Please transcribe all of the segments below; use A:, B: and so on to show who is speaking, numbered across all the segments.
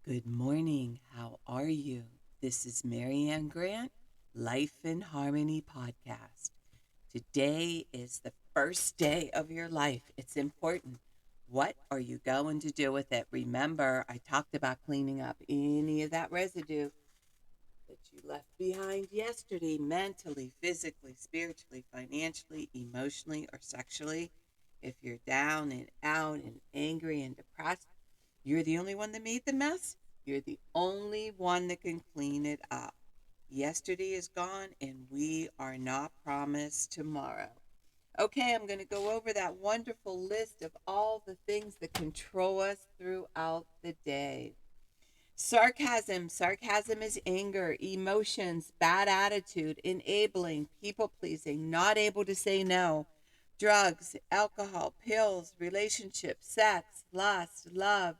A: Good morning. How are you? This is Marianne Grant, Life in Harmony podcast. Today is the first day of your life. It's important. What are you going to do with it? Remember, I talked about cleaning up any of that residue that you left behind yesterday, mentally, physically, spiritually, financially, emotionally, or sexually. If you're down and out and angry and depressed, you're the only one that made the mess. You're the only one that can clean it up. Yesterday is gone, and we are not promised tomorrow. Okay, I'm going to go over that wonderful list of all the things that control us throughout the day. Sarcasm. Sarcasm is anger, emotions, bad attitude, enabling, people pleasing, not able to say no. Drugs, alcohol, pills, relationships, sex, lust, love,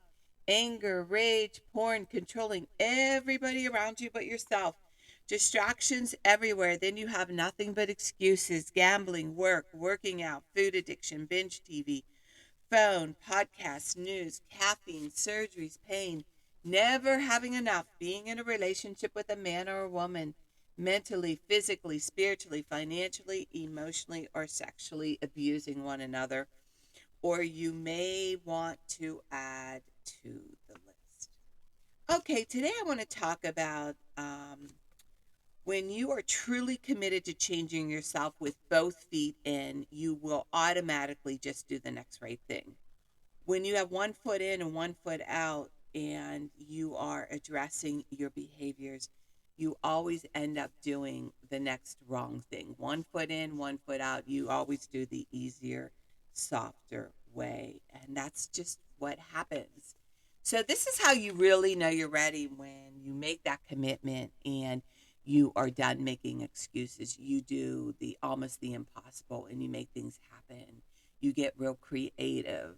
A: anger, rage, porn, controlling everybody around you but yourself. Distractions everywhere. Then you have nothing but excuses. Gambling, work, working out, food addiction, binge TV, phone, podcasts, news, caffeine, surgeries, pain, never having enough, being in a relationship with a man or a woman, mentally, physically, spiritually, financially, emotionally, or sexually abusing one another. Or you may want to add to the list. Okay, today I want to talk about when you are truly committed to changing yourself with both feet in, you will automatically just do the next right thing. When you have one foot in and one foot out and you are addressing your behaviors, you always end up doing the next wrong thing. One foot in, one foot out. You always do the easier, softer way. And that's just what happens. So, this is how you really know you're ready when you make that commitment and you are done making excuses. You do the almost the impossible and you make things happen. You get real creative.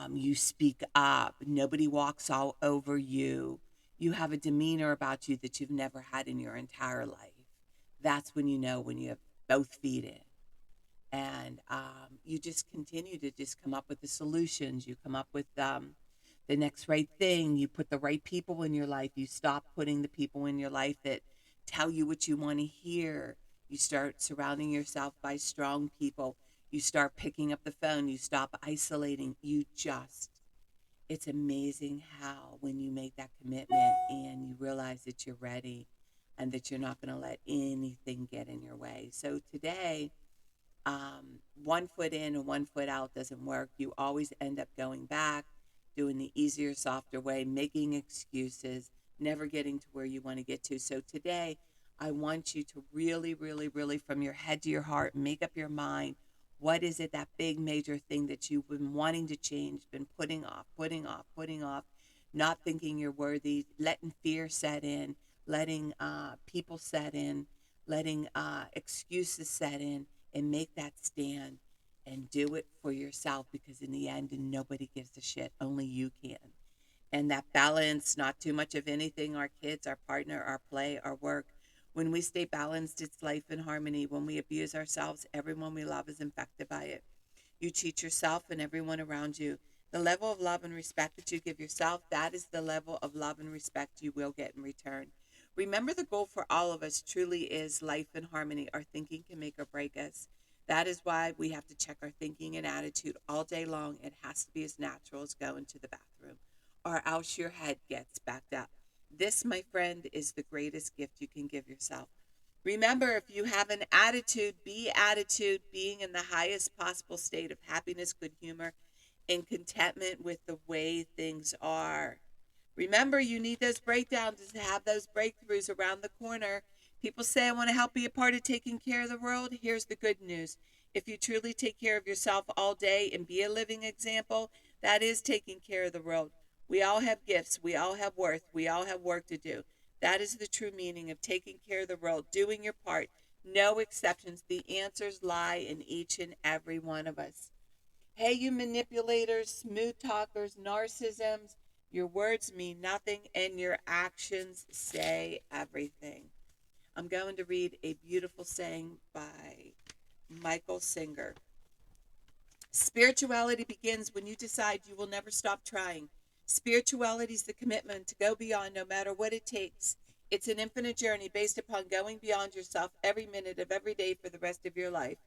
A: You speak up. Nobody walks all over you. You have a demeanor about you that you've never had in your entire life. That's when you know when you have both feet in. And you just continue to just come up with the solutions. You come up with the next right thing. You put the right people in your life. You stop putting the people in your life that tell you what you want to hear. You start surrounding yourself by strong people. You start picking up the phone. You stop isolating. It's amazing how when you make that commitment and you realize that you're ready and that you're not going to let anything get in your way. So today, one foot in and one foot out doesn't work. You always end up going back, doing the easier, softer way, making excuses, never getting to where you want to get to. So today, I want you to really, really, really, from your head to your heart, make up your mind. What is it, that big major thing that you've been wanting to change, been putting off, putting off, putting off, not thinking you're worthy, letting fear set in, letting people set in, letting excuses set in, and make that stand and do it for yourself, because in the end, nobody gives a shit. Only you can. And that balance, not too much of anything, our kids, our partner, our play, our work. When we stay balanced, it's life in harmony. When we abuse ourselves, everyone we love is infected by it. You cheat yourself and everyone around you. The level of love and respect that you give yourself, that is the level of love and respect you will get in return. Remember, the goal for all of us truly is life in harmony. Our thinking can make or break us. That is why we have to check our thinking and attitude all day long. It has to be as natural as going to the bathroom, or else your head gets backed up. This, my friend, is the greatest gift you can give yourself. Remember, if you have an attitude, be attitude, being in the highest possible state of happiness, good humor, and contentment with the way things are. Remember, you need those breakdowns to have those breakthroughs around the corner. People say, I want to help be a part of taking care of the world. Here's the good news. If you truly take care of yourself all day and be a living example, that is taking care of the world. We all have gifts. We all have worth. We all have work to do. That is the true meaning of taking care of the world, doing your part. No exceptions. The answers lie in each and every one of us. Hey, you manipulators, smooth talkers, narcissisms, your words mean nothing and your actions say everything. I'm going to read a beautiful saying by Michael Singer. Spirituality begins when you decide you will never stop trying. Spirituality is the commitment to go beyond no matter what it takes. It's an infinite journey based upon going beyond yourself every minute of every day for the rest of your life.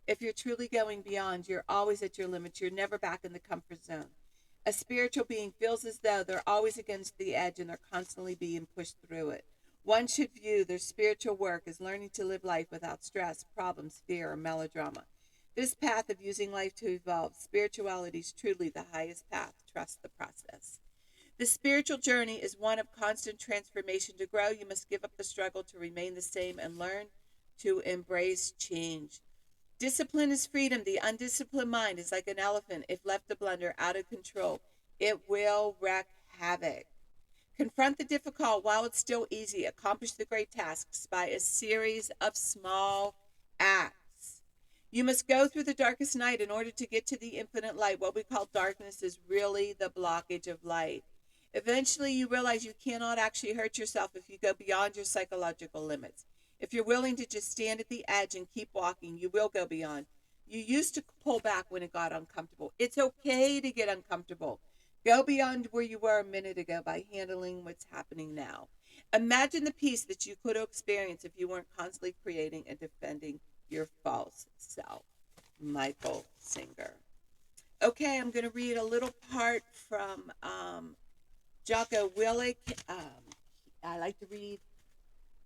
A: If you're truly going beyond, you're always at your limits. You're never back in the comfort zone. A spiritual being feels as though they're always against the edge and they're constantly being pushed through it. One should view their spiritual work as learning to live life without stress, problems, fear, or melodrama. This path of using life to evolve, spirituality is truly the highest path. Trust the process. The spiritual journey is one of constant transformation. To grow, you must give up the struggle to remain the same and learn to embrace change. Discipline is freedom. The undisciplined mind is like an elephant. If left to blunder out of control, it will wreak havoc. Confront the difficult while it's still easy. Accomplish the great tasks by a series of small acts. You must go through the darkest night in order to get to the infinite light. What we call darkness is really the blockage of light. Eventually, you realize you cannot actually hurt yourself if you go beyond your psychological limits. If you're willing to just stand at the edge and keep walking, you will go beyond. You used to pull back when it got uncomfortable. It's okay to get uncomfortable. Go beyond where you were a minute ago by handling what's happening now. Imagine the peace that you could experience if you weren't constantly creating and defending your false self. Michael Singer. Okay, I'm going to read a little part from Jocko Willink. I like to read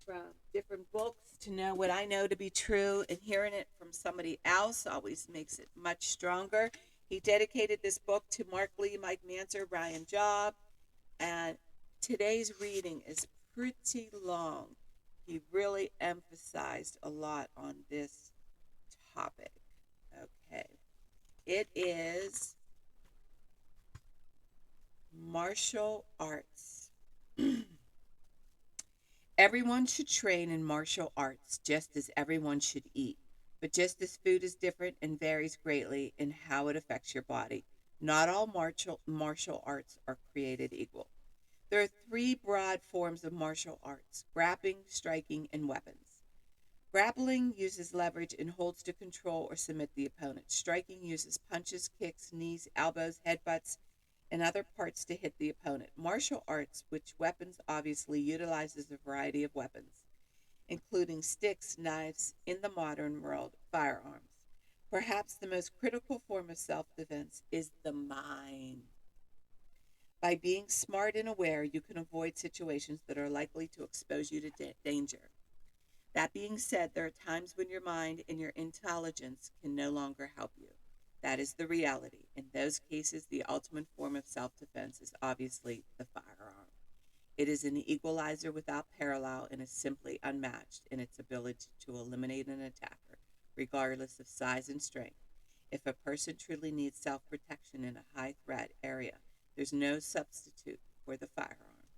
A: from different books to know what I know to be true, and hearing it from somebody else always makes it much stronger. He dedicated this book to Mark Lee, Mike Manser, Ryan Job, and today's reading is pretty long. He really emphasized a lot on this topic. Okay. It is martial arts. Everyone should train in martial arts just as everyone should eat. But just as food is different and varies greatly in how it affects your body, not all martial arts are created equal. There are three broad forms of martial arts: grappling, striking, and weapons. Grappling uses leverage and holds to control or submit the opponent. Striking uses punches, kicks, knees, elbows, headbutts, and other parts to hit the opponent. Martial arts, which weapons obviously utilizes a variety of weapons, including sticks, knives, in the modern world, firearms. Perhaps the most critical form of self-defense is the mind. By being smart and aware, you can avoid situations that are likely to expose you to danger. That being said, there are times when your mind and your intelligence can no longer help you. That is the reality. In those cases, the ultimate form of self-defense is obviously the firearm. It is an equalizer without parallel and is simply unmatched in its ability to eliminate an attacker, regardless of size and strength. If a person truly needs self-protection in a high-threat area, there's no substitute for the firearm.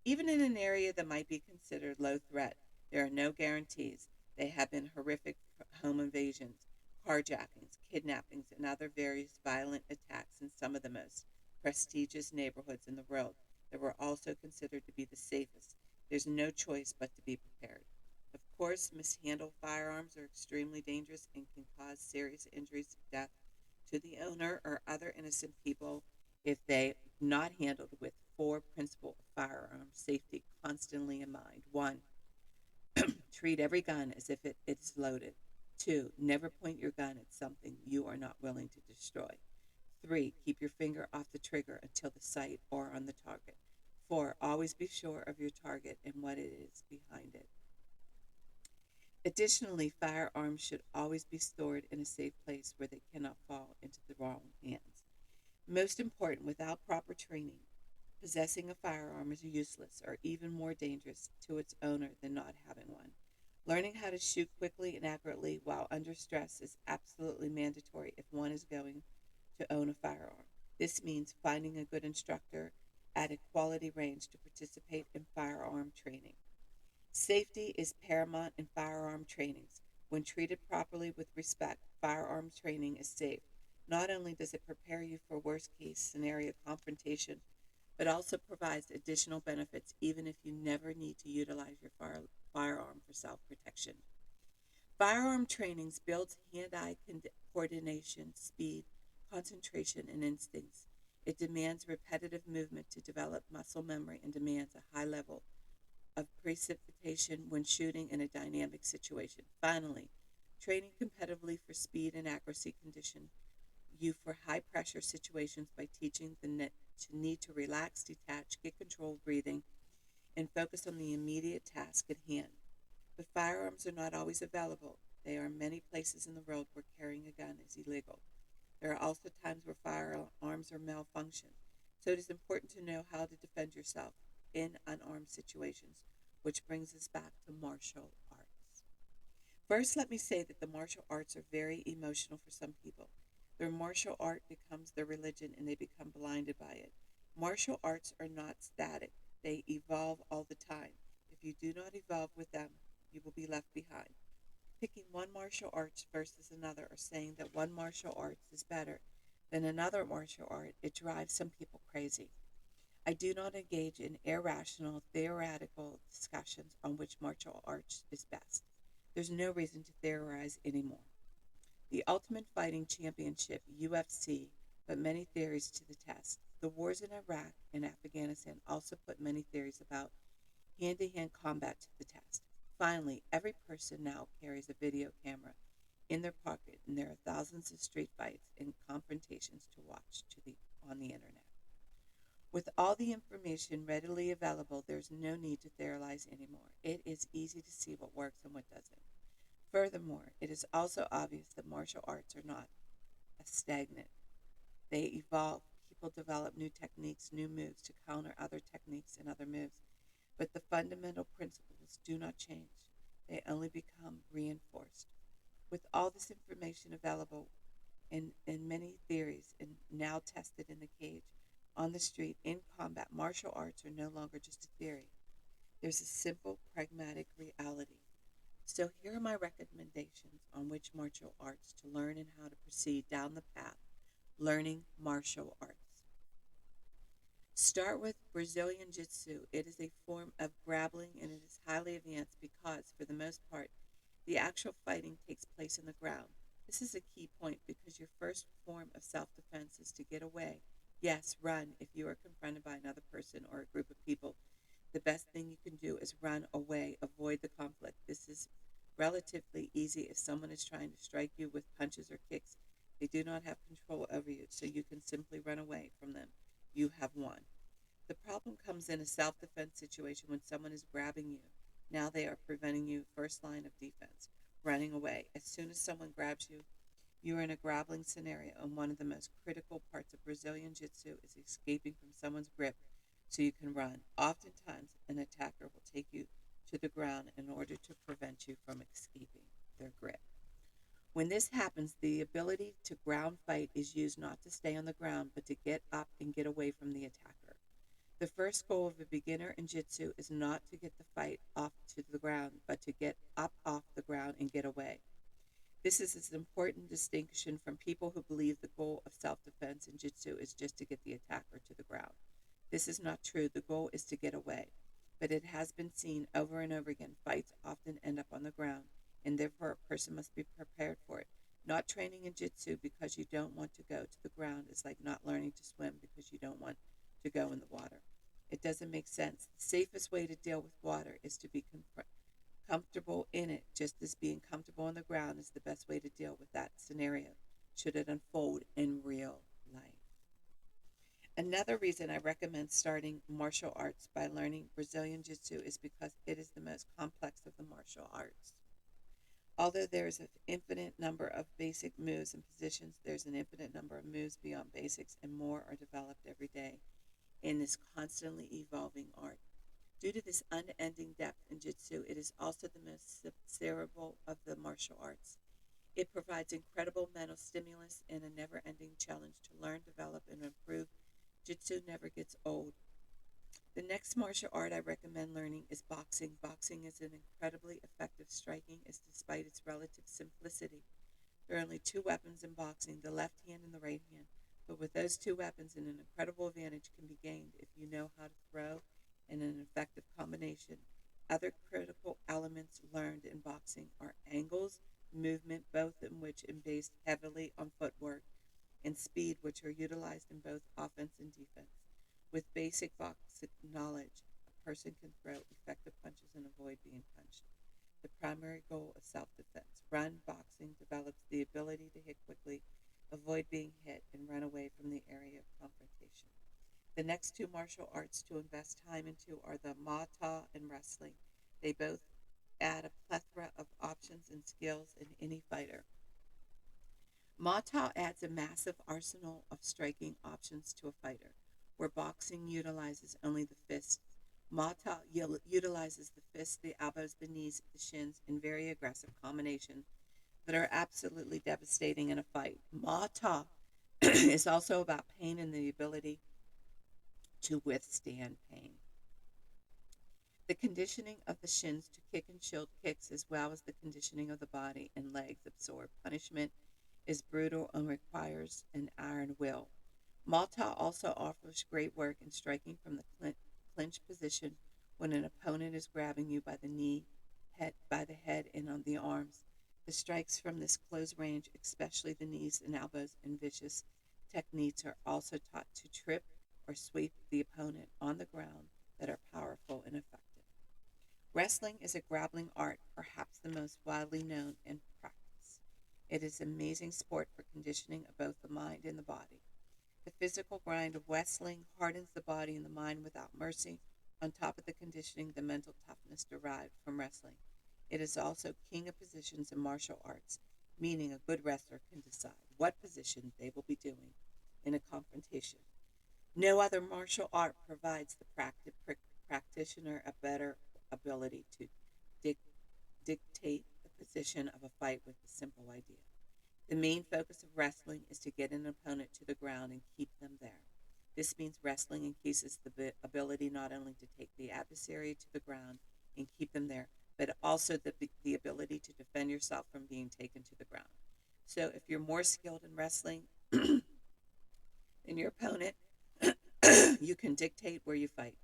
A: Even in an area that might be considered low threat, there are no guarantees. There have been horrific home invasions, carjackings, kidnappings, and other various violent attacks in some of the most prestigious neighborhoods in the world that were also considered to be the safest. There's no choice but to be prepared. Of course, mishandled firearms are extremely dangerous and can cause serious injuries or death to the owner or other innocent people if they not handled with four principles of firearm safety constantly in mind. 1. Treat every gun as if it is loaded. 2. Never point your gun at something you are not willing to destroy. 3. Keep your finger off the trigger until the sight or on the target. 4. Always be sure of your target and what it is behind it. Additionally, firearms should always be stored in a safe place where they cannot fall into the wrong hands. Most important, without proper training, possessing a firearm is useless or even more dangerous to its owner than not having one. Learning how to shoot quickly and accurately while under stress is absolutely mandatory if one is going to own a firearm. This means finding a good instructor at a quality range to participate in firearm training. Safety is paramount in firearm trainings. When treated properly with respect, firearm training is safe. Not only does it prepare you for worst-case scenario confrontation, but also provides additional benefits even if you never need to utilize your firearm for self-protection. Firearm trainings builds hand-eye coordination, speed, concentration, and instincts. It demands repetitive movement to develop muscle memory and demands a high level of precipitation when shooting in a dynamic situation. Finally, training competitively for speed and accuracy condition you for high pressure situations by teaching the net to need to relax, detach, get control of breathing, and focus on the immediate task at hand. But firearms are not always available. There are many places in the world where carrying a gun is illegal. There are also times where firearms are malfunction. So it is important to know how to defend yourself in unarmed situations, which brings us back to martial arts. First, let me say that the martial arts are very emotional for some people. Their martial art becomes their religion and they become blinded by it. Martial arts are not static, they evolve all the time. If you do not evolve with them, you will be left behind. Picking one martial arts versus another or saying that one martial arts is better than another martial art, it drives some people crazy. I do not engage in irrational, theoretical discussions on which martial arts is best. There's no reason to theorize anymore. The Ultimate Fighting Championship, UFC, put many theories to the test. The wars in Iraq and Afghanistan also put many theories about hand to hand combat to the test. Finally, every person now carries a video camera in their pocket, and there are thousands of street fights and confrontations to watch on the internet. With all the information readily available, there's no need to theorize anymore. It is easy to see what works and what doesn't. Furthermore, it is also obvious that martial arts are not stagnant. They evolve. People develop new techniques, new moves to counter other techniques and other moves. But the fundamental principles do not change. They only become reinforced. With all this information available in many theories and now tested in the cage, on the street, in combat, martial arts are no longer just a theory. There's a simple, pragmatic reality. So here are my recommendations on which martial arts to learn and how to proceed down the path learning martial arts. Start with Brazilian Jiu-Jitsu. It is a form of grappling and it is highly advanced because, for the most part, the actual fighting takes place on the ground. This is a key point because your first form of self-defense is to get away. Yes, run if you are confronted by another person or a group of people. The best thing you can do is run away, avoid the conflict. This is relatively easy if someone is trying to strike you with punches or kicks. They do not have control over you, so you can simply run away from them. You have won. The problem comes in a self-defense situation when someone is grabbing you. Now they are preventing you, first line of defense, running away. As soon as someone grabs you, you are in a grappling scenario, and one of the most critical parts of Brazilian Jiu-Jitsu is escaping from someone's grip so you can run. Oftentimes, an attacker will take you to the ground in order to prevent you from escaping their grip. When this happens, the ability to ground fight is used not to stay on the ground, but to get up and get away from the attacker. The first goal of a beginner in Jiu-Jitsu is not to get the fight off to the ground, but to get up off the ground and get away. This is an important distinction from people who believe the goal of self-defense in Jiu-Jitsu is just to get the attacker to the ground. This is not true. The goal is to get away. But it has been seen over and over again, fights often end up on the ground, and therefore a person must be prepared for it. Not training in Jiu-Jitsu because you don't want to go to the ground is like not learning to swim because you don't want to go in the water. It doesn't make sense. The safest way to deal with water is to be comfortable in it, just as being comfortable on the ground is the best way to deal with that scenario, should it unfold in real life. Another reason I recommend starting martial arts by learning Brazilian Jiu-Jitsu is because it is the most complex of the martial arts. Although there is an infinite number of basic moves and positions, there's an infinite number of moves beyond basics, and more are developed every day in this constantly evolving art. Due to this unending depth in Jiu-Jitsu, it is also the most cerebral of the martial arts. It provides incredible mental stimulus and a never-ending challenge to learn, develop, and improve. Jiu-Jitsu never gets old. The next martial art I recommend learning is boxing. Boxing is an incredibly effective striking, as despite its relative simplicity. There are only two weapons in boxing, the left hand and the right hand. But with those two weapons, an incredible advantage can be gained if you know how to throw in an effective combination. Other critical elements learned in boxing are angles, movement, both in which are based heavily on footwork, and speed, which are utilized in both offense and defense. With basic boxing knowledge, a person can throw effective punches and avoid being punched. The primary goal is self defense. Run boxing develops the ability to hit quickly, avoid being hit, and run away from the area of confrontation. The next two martial arts to invest time into are the Muay Thai and wrestling. They both add a plethora of options and skills in any fighter. Muay Thai adds a massive arsenal of striking options to a fighter, where boxing utilizes only the fists. Muay Thai utilizes the fists, the elbows, the knees, the shins in very aggressive combinations that are absolutely devastating in a fight. Muay Thai is also about pain and the ability to withstand pain. The conditioning of the shins to kick and shield kicks, as well as the conditioning of the body and legs absorb punishment, is brutal and requires an iron will. Malta also offers great work in striking from the clinch position when an opponent is grabbing you by the knee, by the head, and on the arms. The strikes from this close range, especially the knees and elbows and vicious techniques, are also taught to trip or sweep the opponent on the ground that are powerful and effective. Wrestling is a grappling art, perhaps the most widely known in practice. It is an amazing sport for conditioning of both the mind and the body. The physical grind of wrestling hardens the body and the mind without mercy, on top of the conditioning, the mental toughness derived from wrestling. It is also king of positions in martial arts, meaning a good wrestler can decide what position they will be doing in a confrontation. No other martial art provides the practitioner a better ability to dic- dictate the position of a fight with a simple idea. The main focus of wrestling is to get an opponent to the ground and keep them there. This means wrestling increases the ability not only to take the adversary to the ground and keep them there, but also the ability to defend yourself from being taken to the ground. So if you're more skilled in wrestling than your opponent, you can dictate where you fight.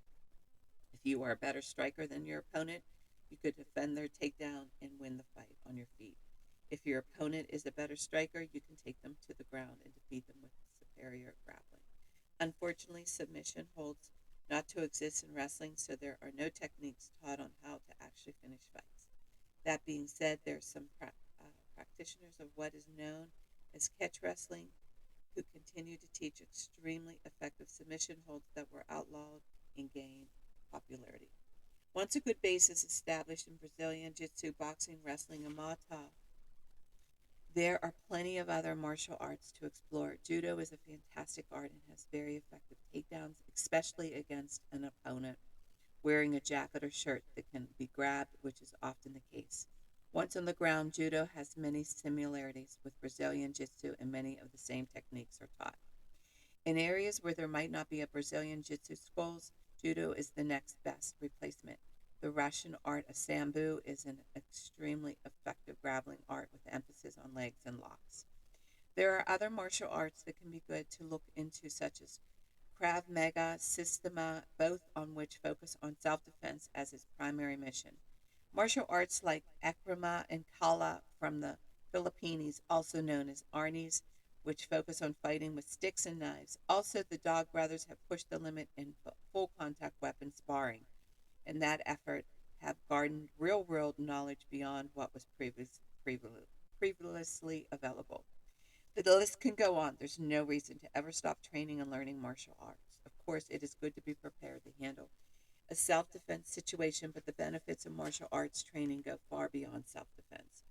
A: If you are a better striker than your opponent, you could defend their takedown and win the fight on your feet. If your opponent is a better striker, you can take them to the ground and defeat them with superior grappling. Unfortunately, submission holds not to exist in wrestling, so there are no techniques taught on how to actually finish fights. That being said, there are some practitioners of what is known as catch wrestling who continue to teach extremely effective submission holds that were outlawed and gained popularity. Once a good base is established in Brazilian Jiu Jitsu, boxing, wrestling, and Muay Thai, there are plenty of other martial arts to explore. Judo is a fantastic art and has very effective takedowns, especially against an opponent wearing a jacket or shirt that can be grabbed, which is often the case. Once on the ground, Judo has many similarities with Brazilian Jiu Jitsu, and many of the same techniques are taught. In areas where there might not be a Brazilian Jiu-Jitsu schools, Judo is the next best replacement. The Russian art of Sambo is an extremely effective grappling art with emphasis on legs and locks. There are other martial arts that can be good to look into, such as Krav Maga, Systema, both on which focus on self-defense as its primary mission. Martial arts like Akrama and Kala from the Philippines, also known as Arnis, which focus on fighting with sticks and knives. Also, the Dog Brothers have pushed the limit in full contact weapon sparring, and that effort have garnered real world knowledge beyond what was previously available. The list can go on. There's no reason to ever stop training and learning martial arts. Of course, it is good to be prepared to handle a self defense situation, but the benefits of martial arts training go far beyond self defense.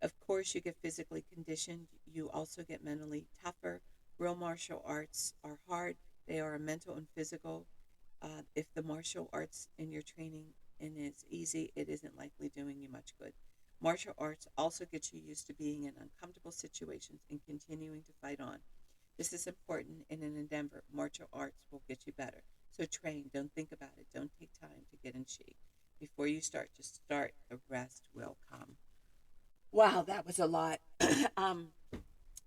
A: Of course, you get physically conditioned, you also get mentally tougher. Real martial arts are hard, they are mental and physical. If the martial arts in your training and it's easy, it isn't likely doing you much good. Martial arts also get you used to being in uncomfortable situations and continuing to fight on. This is important in an endeavor. Martial arts will get you better. So train, don't think about it, don't take time to get in shape. Before you start, just start, the rest will come. Wow, that was a lot. um,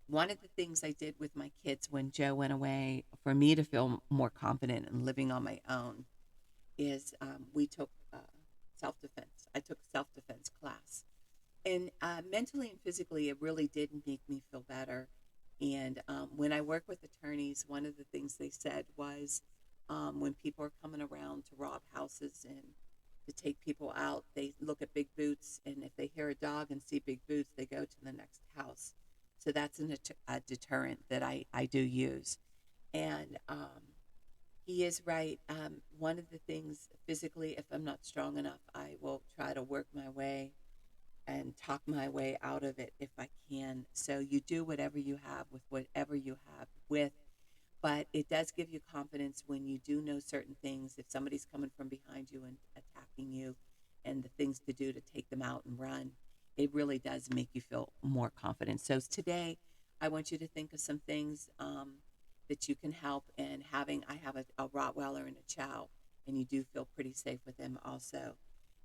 A: One of the things I did with my kids when Joe went away for me to feel more confident in living on my own is we took self defense. I took a self defense class. And mentally and physically, it really did make me feel better. And when I work with attorneys, one of the things they said was when people are coming around to rob houses and to take people out, they look at big boots, and if they hear a dog and see big boots, they go to the next house. So that's a deterrent that I do use. And he is right. One of the things physically, if I'm not strong enough, I will try to work my way and talk my way out of it if I can. So you do whatever you have with whatever you have with, but it does give you confidence when you do know certain things. If somebody's coming from behind you and attacking you, and the things to do to take them out and run, it really does make you feel more confident. So today, I want you to think of some things that you can help. And I have a Rottweiler and a Chow, and you do feel pretty safe with them also.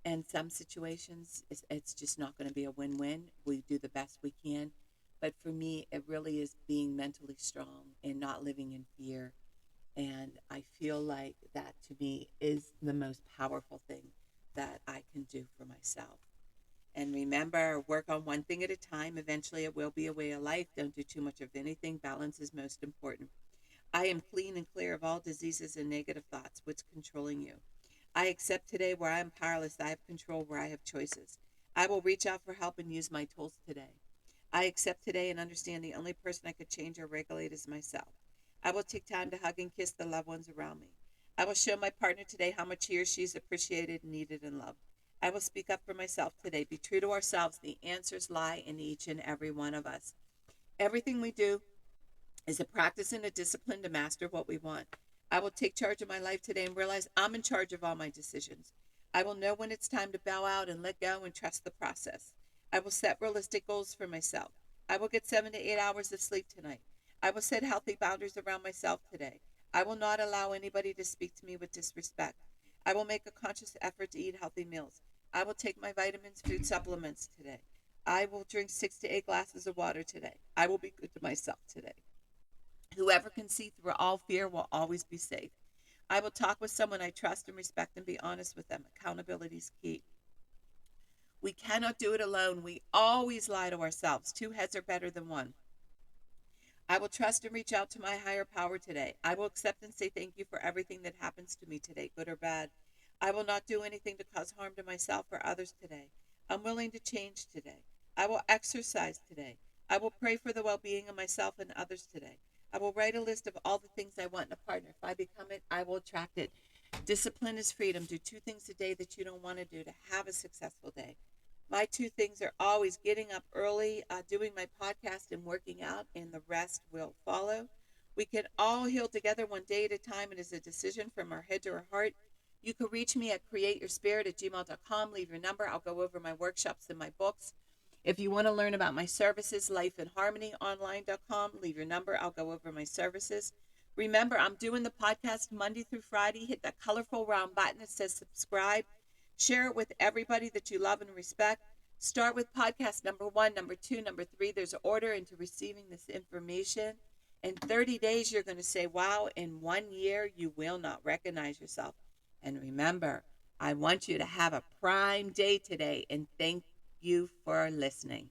A: And some situations, it's just not going to be a win-win. We do the best we can, but for me, it really is being mentally strong and not living in fear. And I feel like that to me is the most powerful thing that I can do for myself. And remember, work on one thing at a time. Eventually, it will be a way of life. Don't do too much of anything. Balance is most important. I am clean and clear of all diseases and negative thoughts. What's controlling you? I accept today where I am powerless. I have control where I have choices. I will reach out for help and use my tools today. I accept today and understand the only person I could change or regulate is myself. I will take time to hug and kiss the loved ones around me. I will show my partner today how much he or she is appreciated, needed, and loved. I will speak up for myself today. Be true to ourselves. The answers lie in each and every one of us. Everything we do is a practice and a discipline to master what we want. I will take charge of my life today and realize I'm in charge of all my decisions. I will know when it's time to bow out and let go and trust the process. I will set realistic goals for myself. I will get 7 to 8 hours of sleep tonight. I will set healthy boundaries around myself today. I will not allow anybody to speak to me with disrespect. I will make a conscious effort to eat healthy meals. I will take my vitamins, food supplements today. I will drink 6 to 8 glasses of water today. I will be good to myself today. Whoever can see through all fear will always be safe. I will talk with someone I trust and respect and be honest with them. Accountability is key. We cannot do it alone. We always lie to ourselves. Two heads are better than one. I will trust and reach out to my higher power today. I will accept and say thank you for everything that happens to me today, good or bad. I will not do anything to cause harm to myself or others today. I'm willing to change today. I will exercise today. I will pray for the well being of myself and others today. I will write a list of all the things I want in a partner. If I become it, I will attract it. Discipline is freedom. Do 2 things a day that you don't want to do to have a successful day. My 2 things are always getting up early, doing my podcast, and working out, and the rest will follow. We can all heal together one day at a time. It is a decision from our head to our heart. You can reach me at createyourspirit@gmail.com. Leave your number. I'll go over my workshops and my books. If you want to learn about my services, lifeandharmonyonline.com. Leave your number. I'll go over my services. Remember, I'm doing the podcast Monday through Friday. Hit that colorful round button that says subscribe. Share it with everybody that you love and respect. Start with podcast number 1, number 2, number 3. There's an order into receiving this information. In 30 days, you're going to say, wow, in 1 year, you will not recognize yourself. And remember, I want you to have a prime day today, and thank you for listening.